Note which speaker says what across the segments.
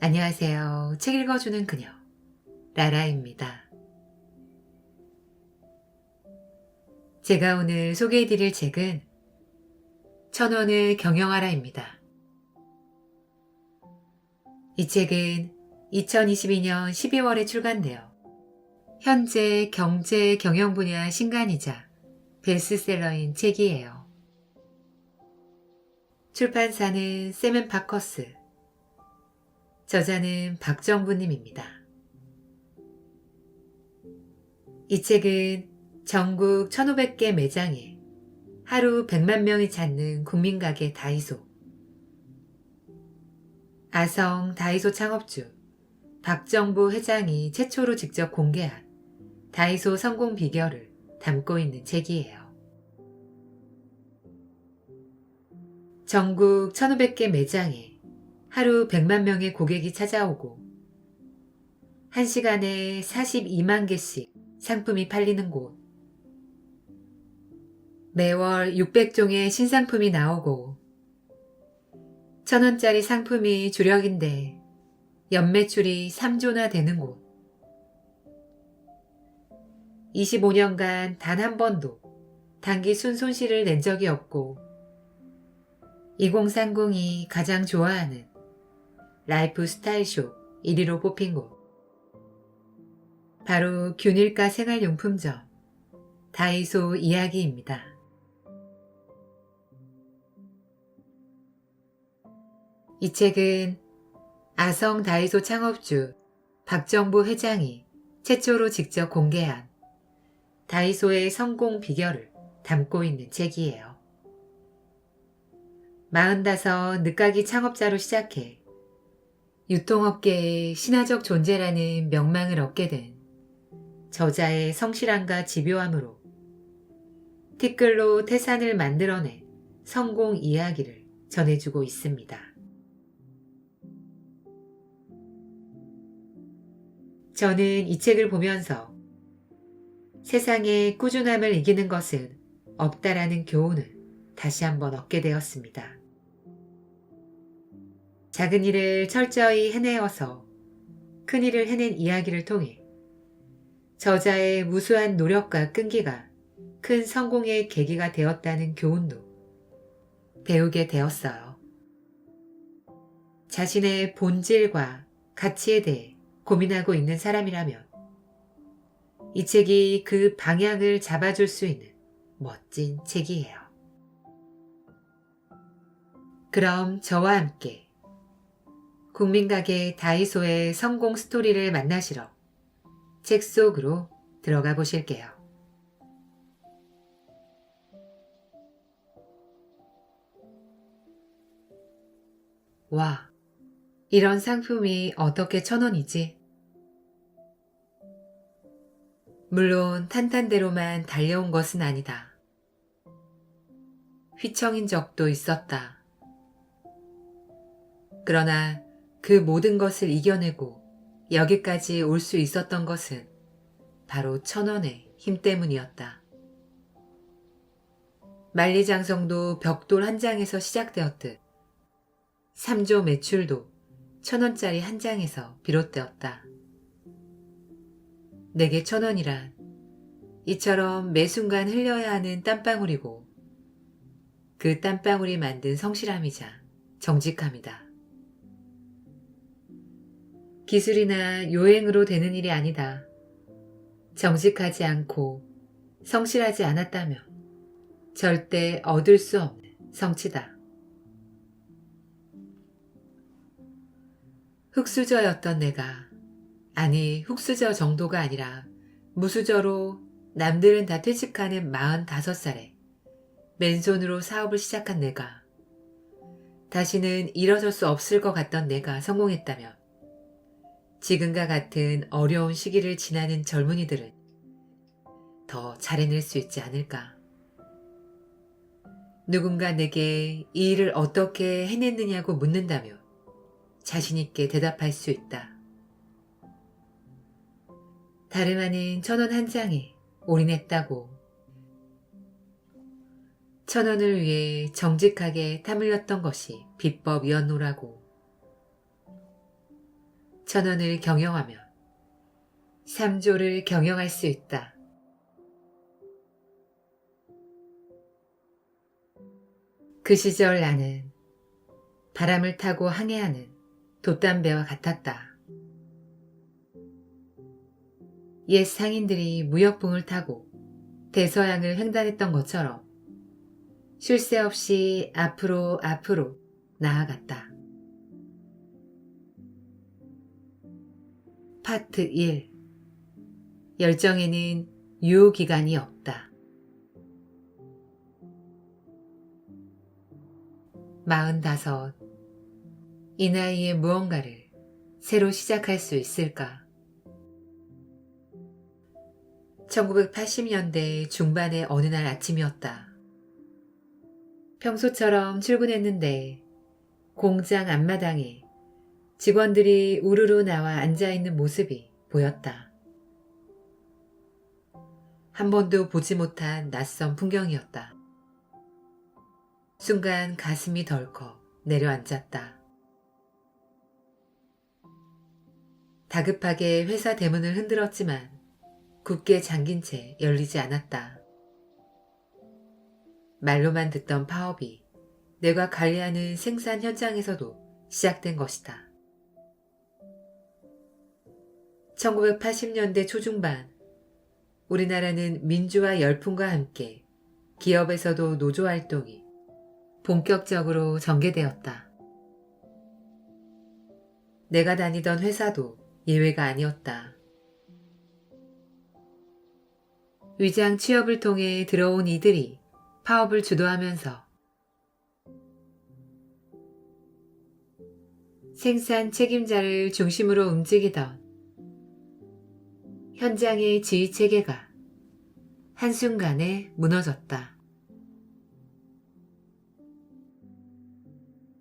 Speaker 1: 안녕하세요. 책 읽어주는 그녀, 라라입니다. 제가 오늘 소개해드릴 책은 1000원을 경영하라입니다. 이 책은 2022년 12월에 출간되어 현재 경제 경영 분야 신간이자 베스트셀러인 책이에요. 출판사는 세멘파커스, 저자는 박정부님입니다. 이 책은 전국 1500개 매장에 하루 100만 명이 찾는 국민가게 다이소, 아성 다이소 창업주 박정부 회장이 최초로 직접 공개한 다이소 성공 비결을 담고 있는 책이에요. 전국 1500개 매장에 하루 100만 명의 고객이 찾아오고 1시간에 42만 개씩 상품이 팔리는 곳, 매월 600종의 신상품이 나오고 1000원짜리 상품이 주력인데 연매출이 3조나 되는 곳, 25년간 단 한 번도 단기 순손실을 낸 적이 없고 2030이 가장 좋아하는 라이프 스타일쇼 1위로 뽑힌 곳, 바로 균일가 생활용품점 다이소 이야기입니다. 이 책은 아성 다이소 창업주 박정부 회장이 최초로 직접 공개한 다이소의 성공 비결을 담고 있는 책이에요. 45 늦가기 창업자로 시작해 유통업계의 신화적 존재라는 명망을 얻게 된 저자의 성실함과 집요함으로 티끌로 태산을 만들어낸 성공 이야기를 전해주고 있습니다. 저는 이 책을 보면서 세상에 꾸준함을 이기는 것은 없다라는 교훈을 다시 한번 얻게 되었습니다. 작은 일을 철저히 해내어서 큰 일을 해낸 이야기를 통해 저자의 무수한 노력과 끈기가 큰 성공의 계기가 되었다는 교훈도 배우게 되었어요. 자신의 본질과 가치에 대해 고민하고 있는 사람이라면 이 책이 그 방향을 잡아줄 수 있는 멋진 책이에요. 그럼 저와 함께 국민가게 다이소의 성공 스토리를 만나시러 책 속으로 들어가 보실게요. 와, 이런 상품이 어떻게 1000원이지? 물론 탄탄대로만 달려온 것은 아니다. 휘청인 적도 있었다. 그러나 그 모든 것을 이겨내고 여기까지 올 수 있었던 것은 바로 1000원의 힘 때문이었다. 만리장성도 벽돌 한 장에서 시작되었듯 3조 매출도 1000원짜리 한 장에서 비롯되었다. 내게 1000원이란 이처럼 매 순간 흘려야 하는 땀방울이고 그 땀방울이 만든 성실함이자 정직함이다. 기술이나 요행으로 되는 일이 아니다. 정직하지 않고 성실하지 않았다면 절대 얻을 수 없는 성취다. 흙수저였던 내가, 아니 흙수저 정도가 아니라 무수저로 남들은 다 퇴직하는 45살에 맨손으로 사업을 시작한 내가, 다시는 일어설 수 없을 것 같던 내가 성공했다면 지금과 같은 어려운 시기를 지나는 젊은이들은 더 잘해낼 수 있지 않을까. 누군가 내게 이 일을 어떻게 해냈느냐고 묻는다면 자신있게 대답할 수 있다. 다름 아닌 1000원 한 장에 올인했다고. 1000원을 위해 정직하게 땀 흘렸던 것이 비법이었노라고. 천원을 경영하며 3조를 경영할 수 있다. 그 시절 나는 바람을 타고 항해하는 돛담배와 같았다. 옛 상인들이 무역봉을 타고 대서양을 횡단했던 것처럼 쉴 새 없이 앞으로 나아갔다. 파트 1. 열정에는 유효기간이 없다. 45. 이 나이에 무언가를 새로 시작할 수 있을까? 1980년대 중반의 어느 날 아침이었다. 평소처럼 출근했는데 공장 앞마당에 직원들이 우르르 나와 앉아있는 모습이 보였다. 한 번도 보지 못한 낯선 풍경이었다. 순간 가슴이 덜컥 내려앉았다. 다급하게 회사 대문을 흔들었지만 굳게 잠긴 채 열리지 않았다. 말로만 듣던 파업이 내가 관리하는 생산 현장에서도 시작된 것이다. 1980년대 초중반, 우리나라는 민주화 열풍과 함께 기업에서도 노조활동이 본격적으로 전개되었다. 내가 다니던 회사도 예외가 아니었다. 위장 취업을 통해 들어온 이들이 파업을 주도하면서 생산 책임자를 중심으로 움직이던 현장의 지휘체계가 한순간에 무너졌다.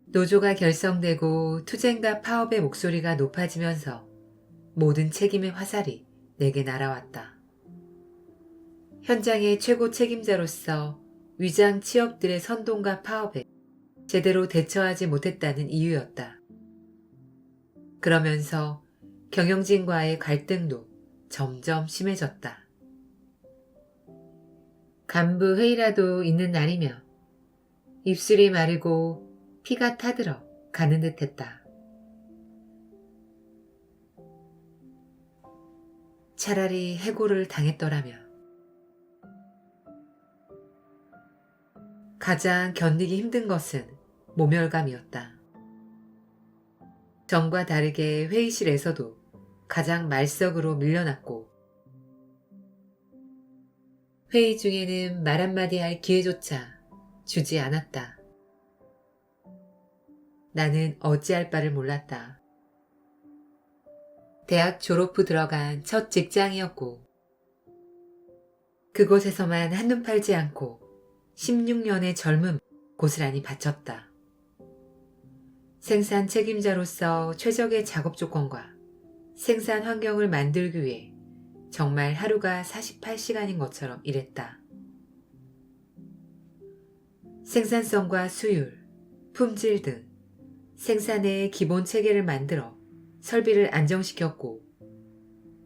Speaker 1: 노조가 결성되고 투쟁과 파업의 목소리가 높아지면서 모든 책임의 화살이 내게 날아왔다. 현장의 최고 책임자로서 위장 취업들의 선동과 파업에 제대로 대처하지 못했다는 이유였다. 그러면서 경영진과의 갈등도 점점 심해졌다. 간부 회의라도 있는 날이며 입술이 마르고 피가 타들어 가는 듯 했다. 차라리 해고를 당했더라면. 가장 견디기 힘든 것은 모멸감이었다. 전과 다르게 회의실에서도 가장 말석으로 밀려났고 회의 중에는 말 한마디 할 기회조차 주지 않았다. 나는 어찌할 바를 몰랐다. 대학 졸업 후 들어간 첫 직장이었고 그곳에서만 한눈 팔지 않고 16년의 젊음 고스란히 바쳤다. 생산 책임자로서 최적의 작업 조건과 생산 환경을 만들기 위해 정말 하루가 48시간인 것처럼 일했다. 생산성과 수율, 품질 등 생산의 기본 체계를 만들어 설비를 안정시켰고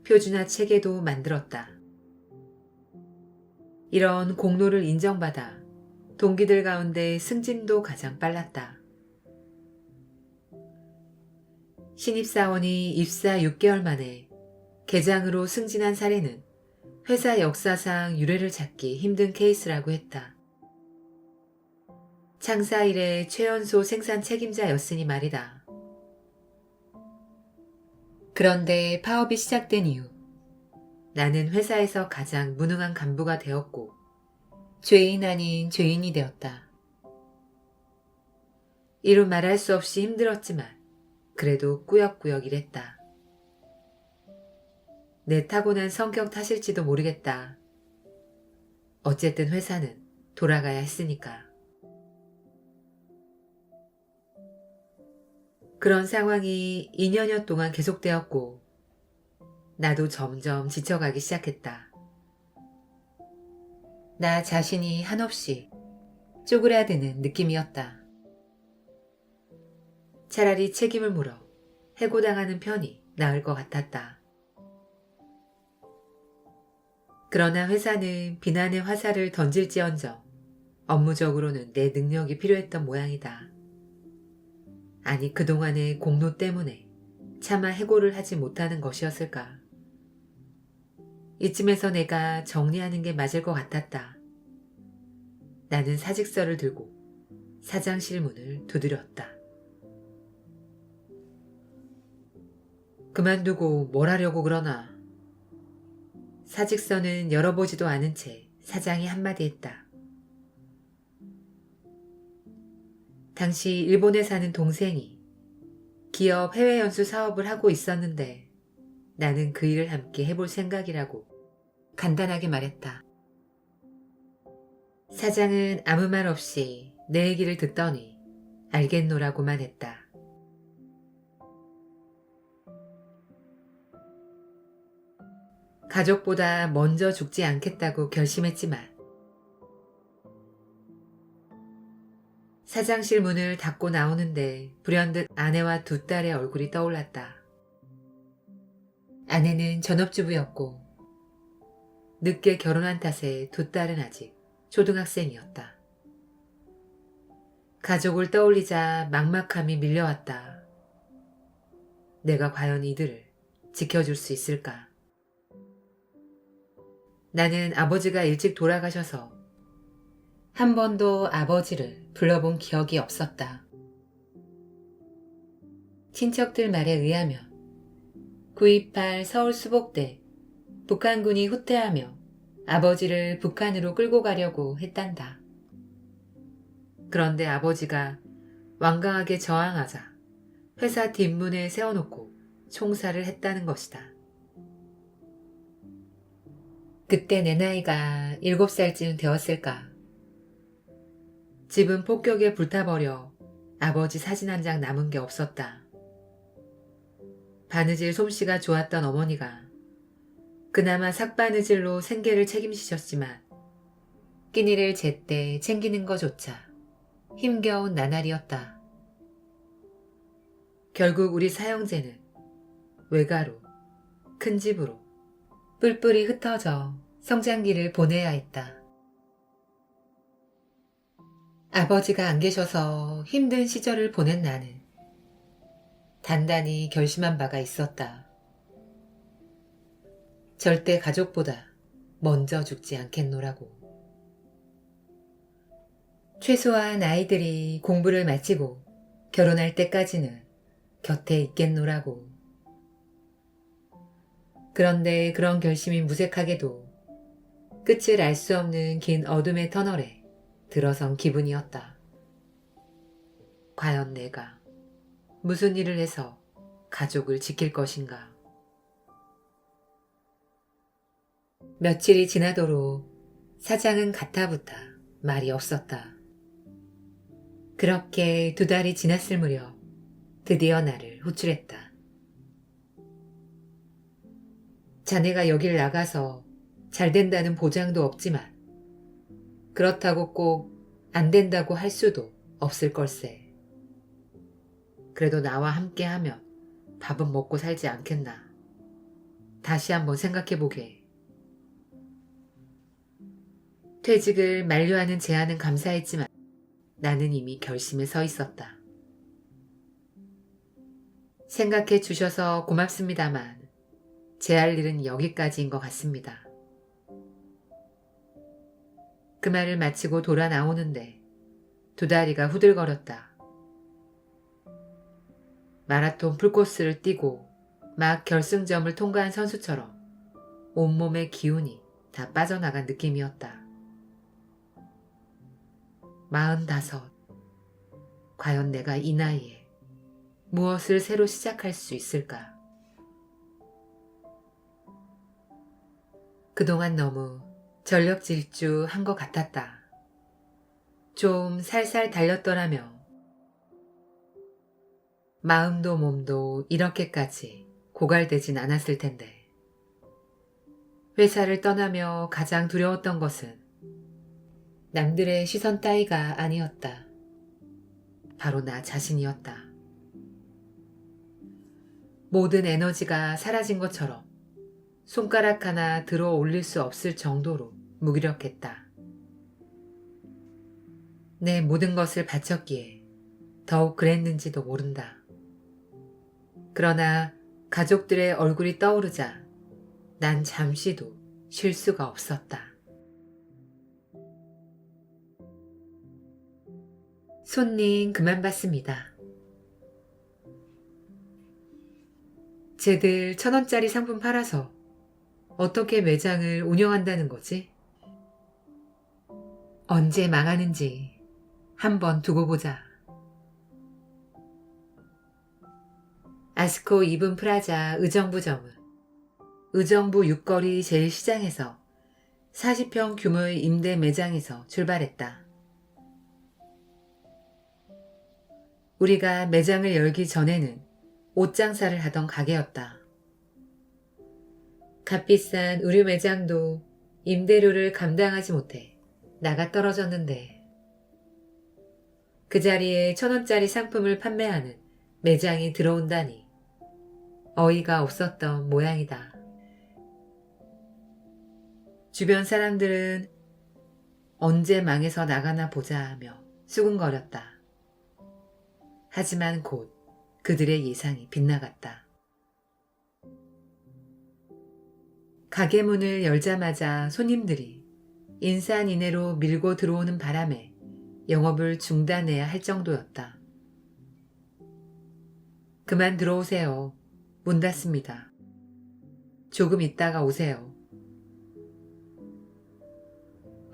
Speaker 1: 표준화 체계도 만들었다. 이런 공로를 인정받아 동기들 가운데 승진도 가장 빨랐다. 신입사원이 입사 6개월 만에 계장으로 승진한 사례는 회사 역사상 유례를 찾기 힘든 케이스라고 했다. 창사 이래 최연소 생산 책임자였으니 말이다. 그런데 파업이 시작된 이후 나는 회사에서 가장 무능한 간부가 되었고 죄인 아닌 죄인이 되었다. 이루 말할 수 없이 힘들었지만 그래도 꾸역꾸역 일했다. 내 타고난 성격 탓일지도 모르겠다. 어쨌든 회사는 돌아가야 했으니까. 그런 상황이 2년여 동안 계속되었고 나도 점점 지쳐가기 시작했다. 나 자신이 한없이 쪼그라드는 느낌이었다. 차라리 책임을 물어 해고당하는 편이 나을 것 같았다. 그러나 회사는 비난의 화살을 던질지언정 업무적으로는 내 능력이 필요했던 모양이다. 아니 그동안의 공로 때문에 차마 해고를 하지 못하는 것이었을까. 이쯤에서 내가 정리하는 게 맞을 것 같았다. 나는 사직서를 들고 사장실 문을 두드렸다. 그만두고 뭘 하려고 그러나. 사직서는 열어보지도 않은 채 사장이 한마디 했다. 당시 일본에 사는 동생이 기업 해외 연수 사업을 하고 있었는데 나는 그 일을 함께 해볼 생각이라고 간단하게 말했다. 사장은 아무 말 없이 내 얘기를 듣더니 알겠노라고만 했다. 가족보다 먼저 죽지 않겠다고 결심했지만 사장실 문을 닫고 나오는데 불현듯 아내와 두 딸의 얼굴이 떠올랐다. 아내는 전업주부였고 늦게 결혼한 탓에 두 딸은 아직 초등학생이었다. 가족을 떠올리자 막막함이 밀려왔다. 내가 과연 이들을 지켜줄 수 있을까? 나는 아버지가 일찍 돌아가셔서 한 번도 아버지를 불러본 기억이 없었다. 친척들 말에 의하면 9.28 서울 수복때 북한군이 후퇴하며 아버지를 북한으로 끌고 가려고 했단다. 그런데 아버지가 완강하게 저항하자 회사 뒷문에 세워놓고 총살을 했다는 것이다. 그때 내 나이가 7살쯤 되었을까. 집은 폭격에 불타버려 아버지 사진 한 장 남은 게 없었다. 바느질 솜씨가 좋았던 어머니가 그나마 삭바느질로 생계를 책임지셨지만 끼니를 제때 챙기는 것조차 힘겨운 나날이었다. 결국 우리 사형제는 외가로 큰 집으로 뿔뿔이 흩어져 성장기를 보내야 했다. 아버지가 안 계셔서 힘든 시절을 보낸 나는 단단히 결심한 바가 있었다. 절대 가족보다 먼저 죽지 않겠노라고. 최소한 아이들이 공부를 마치고 결혼할 때까지는 곁에 있겠노라고. 그런데 그런 결심이 무색하게도 끝을 알 수 없는 긴 어둠의 터널에 들어선 기분이었다. 과연 내가 무슨 일을 해서 가족을 지킬 것인가. 며칠이 지나도록 사장은 가타부타 말이 없었다. 그렇게 2달이 지났을 무렵 드디어 나를 호출했다. 자네가 여길 나가서 잘 된다는 보장도 없지만 그렇다고 꼭 안 된다고 할 수도 없을 걸세. 그래도 나와 함께 하면 밥은 먹고 살지 않겠나. 다시 한번 생각해보게. 퇴직을 만료하는 제안은 감사했지만 나는 이미 결심에 서 있었다. 생각해 주셔서 고맙습니다만 제 할 일은 여기까지인 것 같습니다. 그 말을 마치고 돌아 나오는데 2다리가 후들거렸다. 마라톤 풀코스를 뛰고 막 결승점을 통과한 선수처럼 온몸의 기운이 다 빠져나간 느낌이었다. 45. 과연 내가 이 나이에 무엇을 새로 시작할 수 있을까? 그동안 너무 전력 질주한 것 같았다. 좀 살살 달렸더라며 마음도 몸도 이렇게까지 고갈되진 않았을 텐데. 회사를 떠나며 가장 두려웠던 것은 남들의 시선 따위가 아니었다. 바로 나 자신이었다. 모든 에너지가 사라진 것처럼 손가락 하나 들어 올릴 수 없을 정도로 무기력했다. 내 모든 것을 바쳤기에 더욱 그랬는지도 모른다. 그러나 가족들의 얼굴이 떠오르자 난 잠시도 쉴 수가 없었다. 손님 그만 받습니다. 쟤들 1,000원짜리 상품 팔아서 어떻게 매장을 운영한다는 거지? 언제 망하는지 한번 두고 보자. 아스코 이븐 프라자 의정부점은 의정부 6거리 제1시장에서 40평 규모의 임대 매장에서 출발했다. 우리가 매장을 열기 전에는 옷 장사를 하던 가게였다. 값비싼 의류 매장도 임대료를 감당하지 못해 나가 떨어졌는데 그 자리에 1,000원짜리 상품을 판매하는 매장이 들어온다니 어이가 없었던 모양이다. 주변 사람들은 언제 망해서 나가나 보자 하며 수군거렸다. 하지만 곧 그들의 예상이 빗나갔다. 가게 문을 열자마자 손님들이 인산인해로 밀고 들어오는 바람에 영업을 중단해야 할 정도였다. 그만 들어오세요. 문 닫습니다. 조금 있다가 오세요.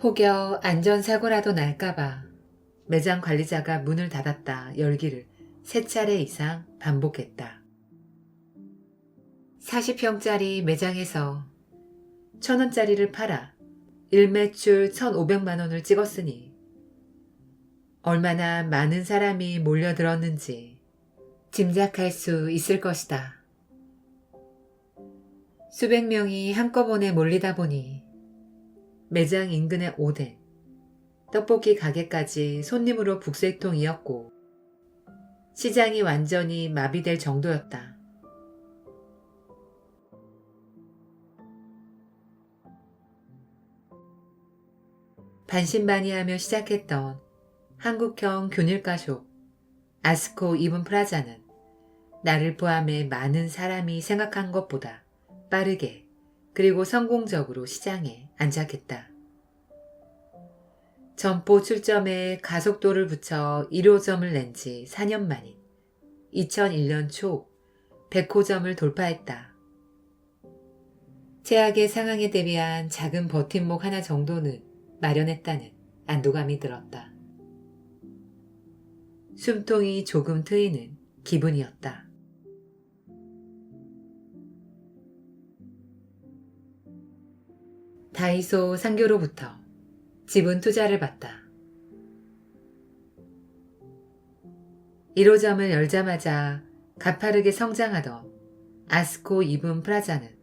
Speaker 1: 혹여 안전사고라도 날까봐 매장 관리자가 문을 닫았다 열기를 3차례 이상 반복했다. 40평짜리 매장에서 1,000원짜리를 팔아 일매출 1,500만 원을 찍었으니 얼마나 많은 사람이 몰려들었는지 짐작할 수 있을 것이다. 수백 명이 한꺼번에 몰리다 보니 매장 인근의 오뎅, 떡볶이 가게까지 손님으로 북새통이었고 시장이 완전히 마비될 정도였다. 반신반의하며 시작했던 한국형 균일가숍 아스코 이븐 프라자는 나를 포함해 많은 사람이 생각한 것보다 빠르게 그리고 성공적으로 시장에 안착했다. 점포 출점에 가속도를 붙여 1호점을 낸 지 4년 만인 2001년 초 100호점을 돌파했다. 최악의 상황에 대비한 작은 버팀목 하나 정도는 마련했다는 안도감이 들었다. 숨통이 조금 트이는 기분이었다. 다이소 상교로부터 지분 투자를 받다. 1호점을 열자마자 가파르게 성장하던 아스코 이븐 프라자는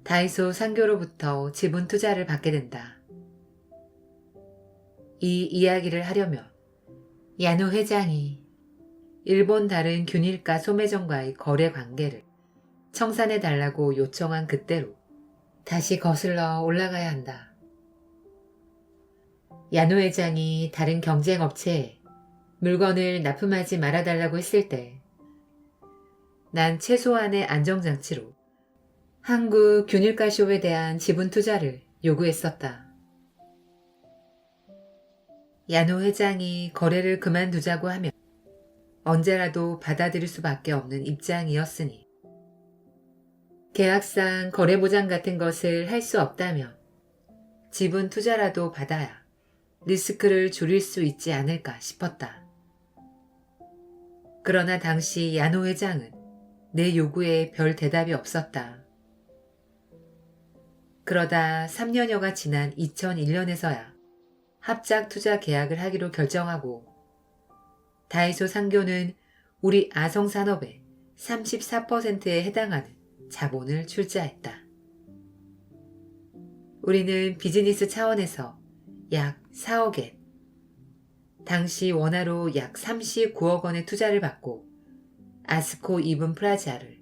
Speaker 1: 다이소 상교로부터 지분 투자를 받게 된다. 이 이야기를 하려면 야노 회장이 일본 다른 균일가 소매점과의 거래 관계를 청산해달라고 요청한 그때로 다시 거슬러 올라가야 한다. 야노 회장이 다른 경쟁업체에 물건을 납품하지 말아달라고 했을 때 난 최소한의 안정장치로 한국 균일가쇼에 대한 지분 투자를 요구했었다. 야노 회장이 거래를 그만두자고 하면 언제라도 받아들일 수밖에 없는 입장이었으니 계약상 거래보장 같은 것을 할 수 없다면 지분 투자라도 받아야 리스크를 줄일 수 있지 않을까 싶었다. 그러나 당시 야노 회장은 내 요구에 별 대답이 없었다. 그러다 3년여가 지난 2001년에서야 합작 투자 계약을 하기로 결정하고 다이소 상교는 우리 아성산업의 34%에 해당하는 자본을 출자했다. 우리는 비즈니스 차원에서 약 4억엔, 당시 원화로 약 39억 원의 투자를 받고 아스코 이븐 프라자를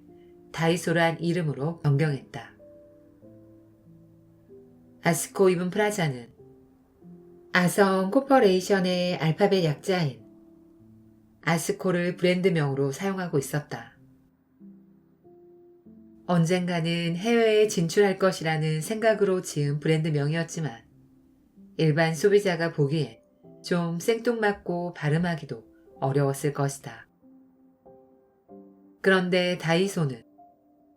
Speaker 1: 다이소란 이름으로 변경했다. 아스코 이븐 프라자는 아성 코퍼레이션의 알파벳 약자인 아스코를 브랜드명으로 사용하고 있었다. 언젠가는 해외에 진출할 것이라는 생각으로 지은 브랜드명이었지만 일반 소비자가 보기엔 좀 생뚱맞고 발음하기도 어려웠을 것이다. 그런데 다이소는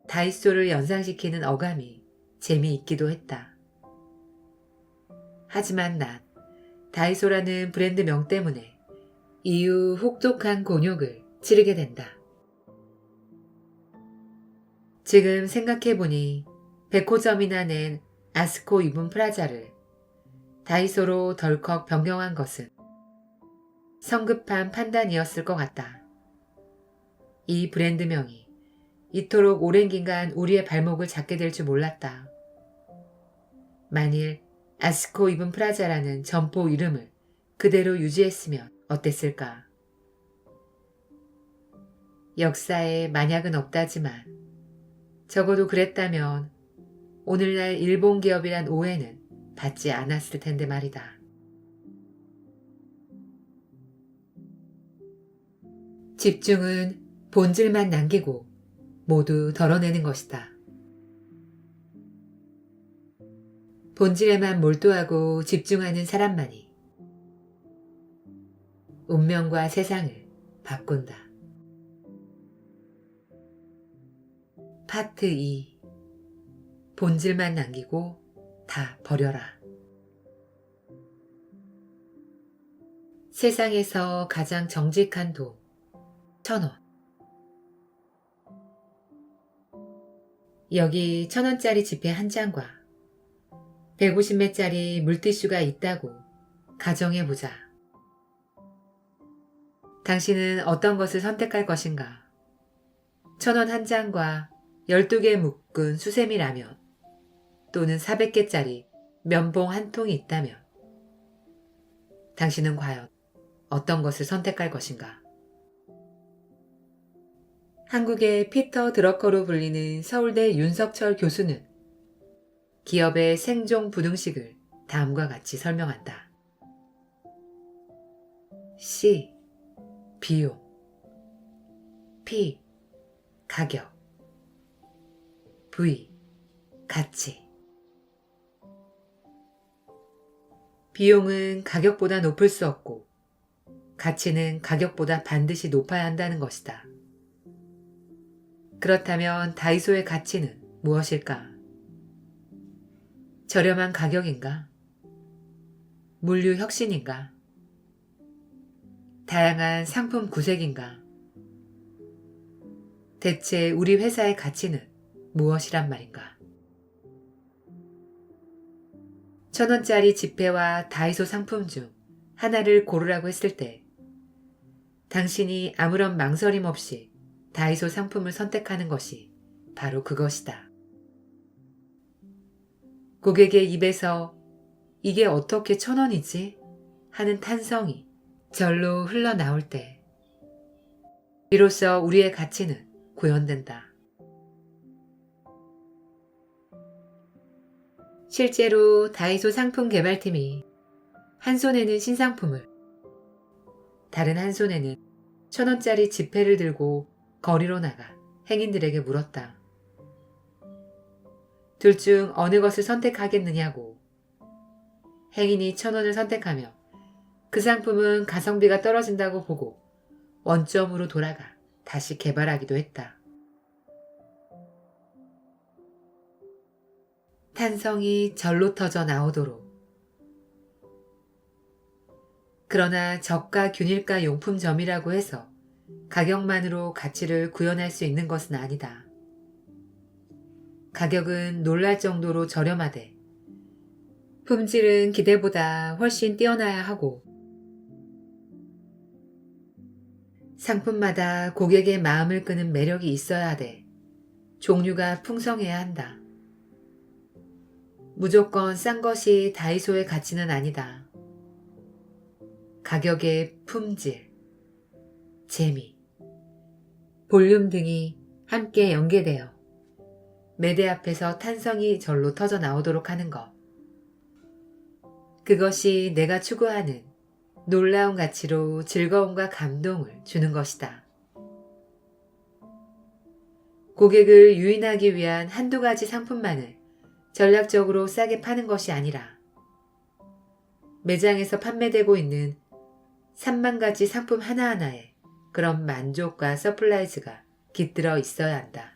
Speaker 1: 다이소를 연상시키는 어감이 재미있기도 했다. 하지만 난 다이소라는 브랜드명 때문에 이후 혹독한 곤욕을 치르게 된다. 지금 생각해보니 백호점이나 낸 아스코 이븐 프라자를 다이소로 덜컥 변경한 것은 성급한 판단이었을 것 같다. 이 브랜드명이 이토록 오랜 기간 우리의 발목을 잡게 될 줄 몰랐다. 만일 아스코 이븐 프라자라는 점포 이름을 그대로 유지했으면 어땠을까? 역사에 만약은 없다지만 적어도 그랬다면 오늘날 일본 기업이란 오해는 받지 않았을 텐데 말이다. 집중은 본질만 남기고 모두 덜어내는 것이다. 본질에만 몰두하고 집중하는 사람만이 운명과 세상을 바꾼다. 파트 2. 본질만 남기고 다 버려라. 세상에서 가장 정직한 돈 1,000원. 여기 1,000원짜리 지폐 한 장과 150매짜리 물티슈가 있다고 가정해보자. 당신은 어떤 것을 선택할 것인가? 1,000원 한 장과 12개 묶은 수세미 라면 또는 400개짜리 면봉 한 통이 있다면 당신은 과연 어떤 것을 선택할 것인가? 한국의 피터 드러커로 불리는 서울대 윤석철 교수는 기업의 생존 부등식을 다음과 같이 설명한다. C. 비용 P. 가격 V. 가치 비용은 가격보다 높을 수 없고 가치는 가격보다 반드시 높아야 한다는 것이다. 그렇다면 다이소의 가치는 무엇일까? 저렴한 가격인가? 물류 혁신인가? 다양한 상품 구색인가? 대체 우리 회사의 가치는 무엇이란 말인가? 1,000원짜리 지폐와 다이소 상품 중 하나를 고르라고 했을 때 당신이 아무런 망설임 없이 다이소 상품을 선택하는 것이 바로 그것이다. 고객의 입에서 이게 어떻게 1,000원이지? 하는 탄성이 절로 흘러나올 때 비로소 우리의 가치는 구현된다. 실제로 다이소 상품 개발팀이 한 손에는 신상품을 다른 한 손에는 1,000원짜리 지폐를 들고 거리로 나가 행인들에게 물었다. 둘 중 어느 것을 선택하겠느냐고. 행인이 1,000원을 선택하며 그 상품은 가성비가 떨어진다고 보고 원점으로 돌아가 다시 개발하기도 했다. 탄성이 절로 터져 나오도록. 그러나 저가 균일가 용품점이라고 해서 가격만으로 가치를 구현할 수 있는 것은 아니다. 가격은 놀랄 정도로 저렴하되 품질은 기대보다 훨씬 뛰어나야 하고 상품마다 고객의 마음을 끄는 매력이 있어야 하되 종류가 풍성해야 한다. 무조건 싼 것이 다이소의 가치는 아니다. 가격의 품질, 재미, 볼륨 등이 함께 연계되어 매대 앞에서 탄성이 절로 터져 나오도록 하는 것. 그것이 내가 추구하는 놀라운 가치로 즐거움과 감동을 주는 것이다. 고객을 유인하기 위한 한두 가지 상품만을 전략적으로 싸게 파는 것이 아니라 매장에서 판매되고 있는 3만 가지 상품 하나하나에 그런 만족과 서프라이즈가 깃들어 있어야 한다.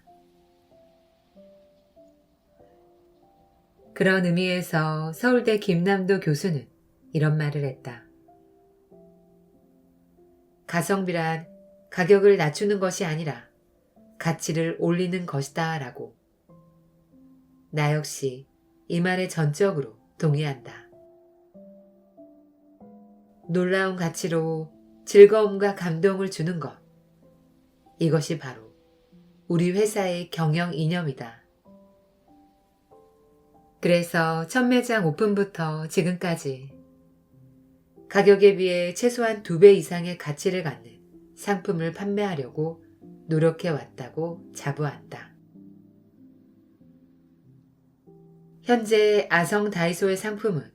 Speaker 1: 그런 의미에서 서울대 김남도 교수는 이런 말을 했다. 가성비란 가격을 낮추는 것이 아니라 가치를 올리는 것이다 라고. 나 역시 이 말에 전적으로 동의한다. 놀라운 가치로 즐거움과 감동을 주는 것. 이것이 바로 우리 회사의 경영 이념이다. 그래서 첫 매장 오픈부터 지금까지 가격에 비해 최소한 2배 이상의 가치를 갖는 상품을 판매하려고 노력해 왔다고 자부한다. 현재 아성 다이소의 상품은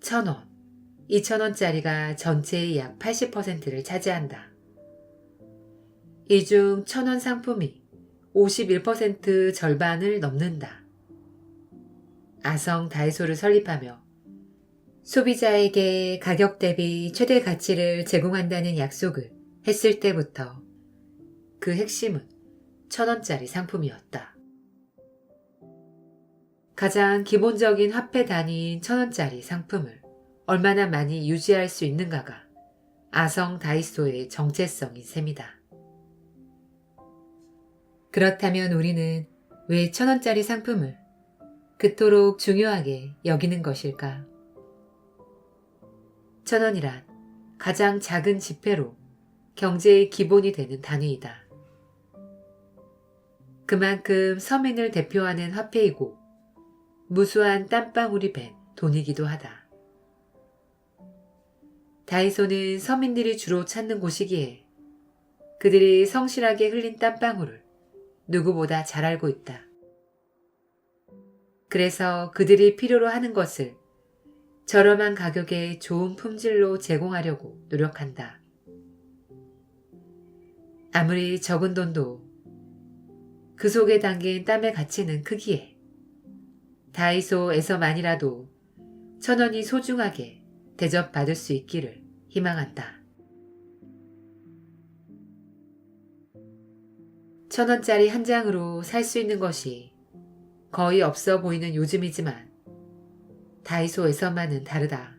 Speaker 1: 1,000원, 2,000원짜리가 전체의 약 80%를 차지한다. 이 중 1,000원 상품이 51% 절반을 넘는다. 아성 다이소를 설립하며 소비자에게 가격 대비 최대 가치를 제공한다는 약속을 했을 때부터 그 핵심은 1,000원짜리 상품이었다. 가장 기본적인 화폐 단위인 1,000원짜리 상품을 얼마나 많이 유지할 수 있는가가 아성 다이소의 정체성인 셈이다. 그렇다면 우리는 왜 1,000원짜리 상품을 그토록 중요하게 여기는 것일까? 1,000원이란 가장 작은 지폐로 경제의 기본이 되는 단위이다. 그만큼 서민을 대표하는 화폐이고 무수한 땀방울이 밴 돈이기도 하다. 다이소는 서민들이 주로 찾는 곳이기에 그들이 성실하게 흘린 땀방울을 누구보다 잘 알고 있다. 그래서 그들이 필요로 하는 것을 저렴한 가격에 좋은 품질로 제공하려고 노력한다. 아무리 적은 돈도 그 속에 담긴 땀의 가치는 크기에 다이소에서만이라도 1,000원이 소중하게 대접받을 수 있기를 희망한다. 1,000원짜리 한 장으로 살 수 있는 것이 거의 없어 보이는 요즘이지만 다이소에서만은 다르다.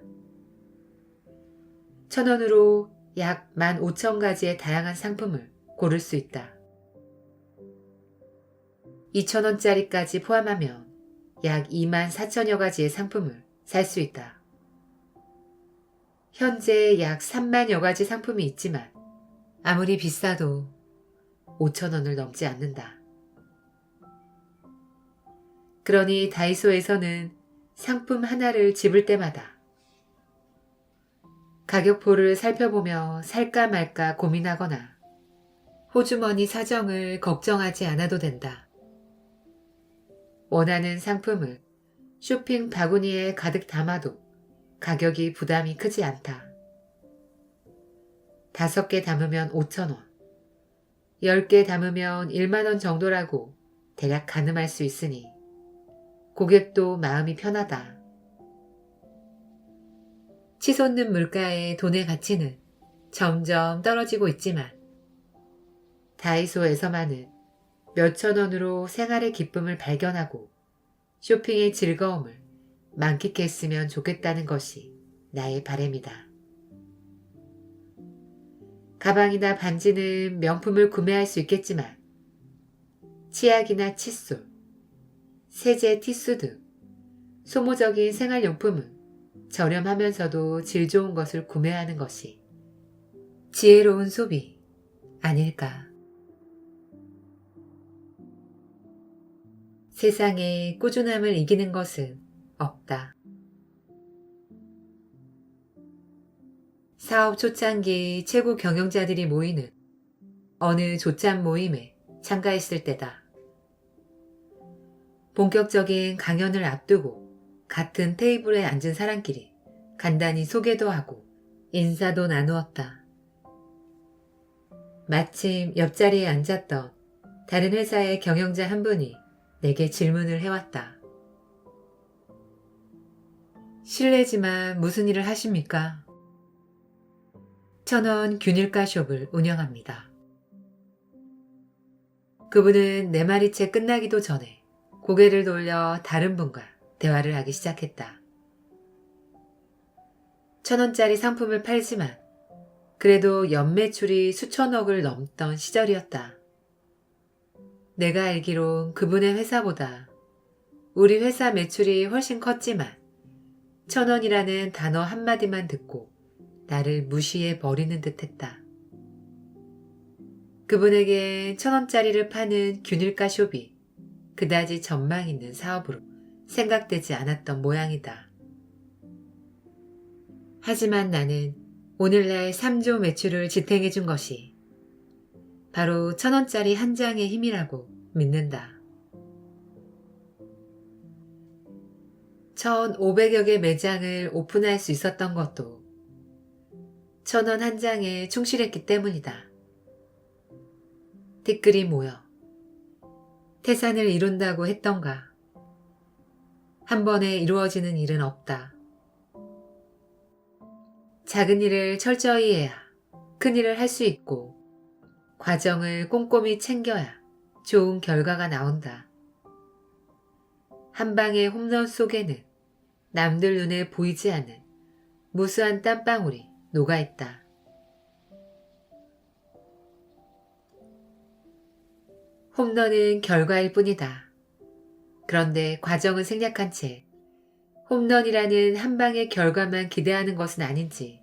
Speaker 1: 1,000원으로 약 15,000가지의 다양한 상품을 고를 수 있다. 2,000원짜리까지 포함하면 약 24,000여 가지의 상품을 살 수 있다. 현재 약 3만여 가지 상품이 있지만 아무리 비싸도 5,000원을 넘지 않는다. 그러니 다이소에서는 상품 하나를 집을 때마다 가격표를 살펴보며 살까 말까 고민하거나 호주머니 사정을 걱정하지 않아도 된다. 원하는 상품을 쇼핑 바구니에 가득 담아도 가격이 부담이 크지 않다. 5개 담으면 5,000원, 10개 담으면 1만원 정도라고 대략 가늠할 수 있으니 고객도 마음이 편하다. 치솟는 물가의 돈의 가치는 점점 떨어지고 있지만 다이소에서만은 몇천 원으로 생활의 기쁨을 발견하고 쇼핑의 즐거움을 만끽했으면 좋겠다는 것이 나의 바람이다. 가방이나 반지는 명품을 구매할 수 있겠지만 치약이나 칫솔, 세제, 티슈 등 소모적인 생활용품은 저렴하면서도 질 좋은 것을 구매하는 것이 지혜로운 소비 아닐까. 세상에 꾸준함을 이기는 것은 없다. 사업 초창기 최고 경영자들이 모이는 어느 조찬 모임에 참가했을 때다. 본격적인 강연을 앞두고 같은 테이블에 앉은 사람끼리 간단히 소개도 하고 인사도 나누었다. 마침 옆자리에 앉았던 다른 회사의 경영자 한 분이 내게 질문을 해왔다. 실례지만 무슨 일을 하십니까? 천원 균일가 숍을 운영합니다. 그분은 내 말이 채 끝나기도 전에 고개를 돌려 다른 분과 대화를 하기 시작했다. 1,000원짜리 상품을 팔지만 그래도 연매출이 수천억을 넘던 시절이었다. 내가 알기론 그분의 회사보다 우리 회사 매출이 훨씬 컸지만 1,000원이라는 단어 한마디만 듣고 나를 무시해 버리는 듯 했다. 그분에겐 1,000원짜리를 파는 균일가 숍이 그다지 전망 있는 사업으로 생각되지 않았던 모양이다. 하지만 나는 오늘날 3조 매출을 지탱해 준 것이 바로 1,000원짜리 한 장의 힘이라고 믿는다. 1,500여 개 매장을 오픈할 수 있었던 것도 1,000원 한 장에 충실했기 때문이다. 댓글이 모여 태산을 이룬다고 했던가. 한 번에 이루어지는 일은 없다. 작은 일을 철저히 해야 큰 일을 할 수 있고 과정을 꼼꼼히 챙겨야 좋은 결과가 나온다. 한 방의 홈런 속에는 남들 눈에 보이지 않는 무수한 땀방울이 녹아있다. 홈런은 결과일 뿐이다. 그런데 과정을 생략한 채 홈런이라는 한 방의 결과만 기대하는 것은 아닌지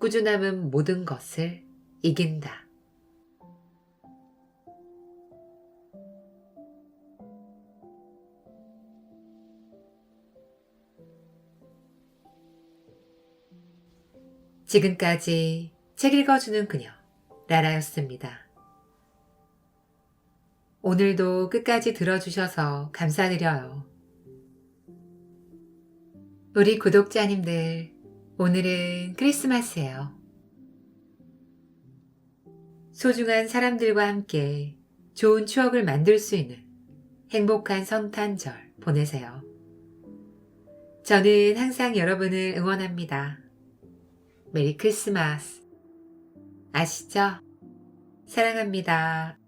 Speaker 1: 꾸준함은 모든 것을 이긴다. 지금까지 책 읽어주는 그녀 라라였습니다. 오늘도 끝까지 들어주셔서 감사드려요. 우리 구독자님들, 오늘은 크리스마스예요. 소중한 사람들과 함께 좋은 추억을 만들 수 있는 행복한 성탄절 보내세요. 저는 항상 여러분을 응원합니다. 메리 크리스마스. 아시죠? 사랑합니다.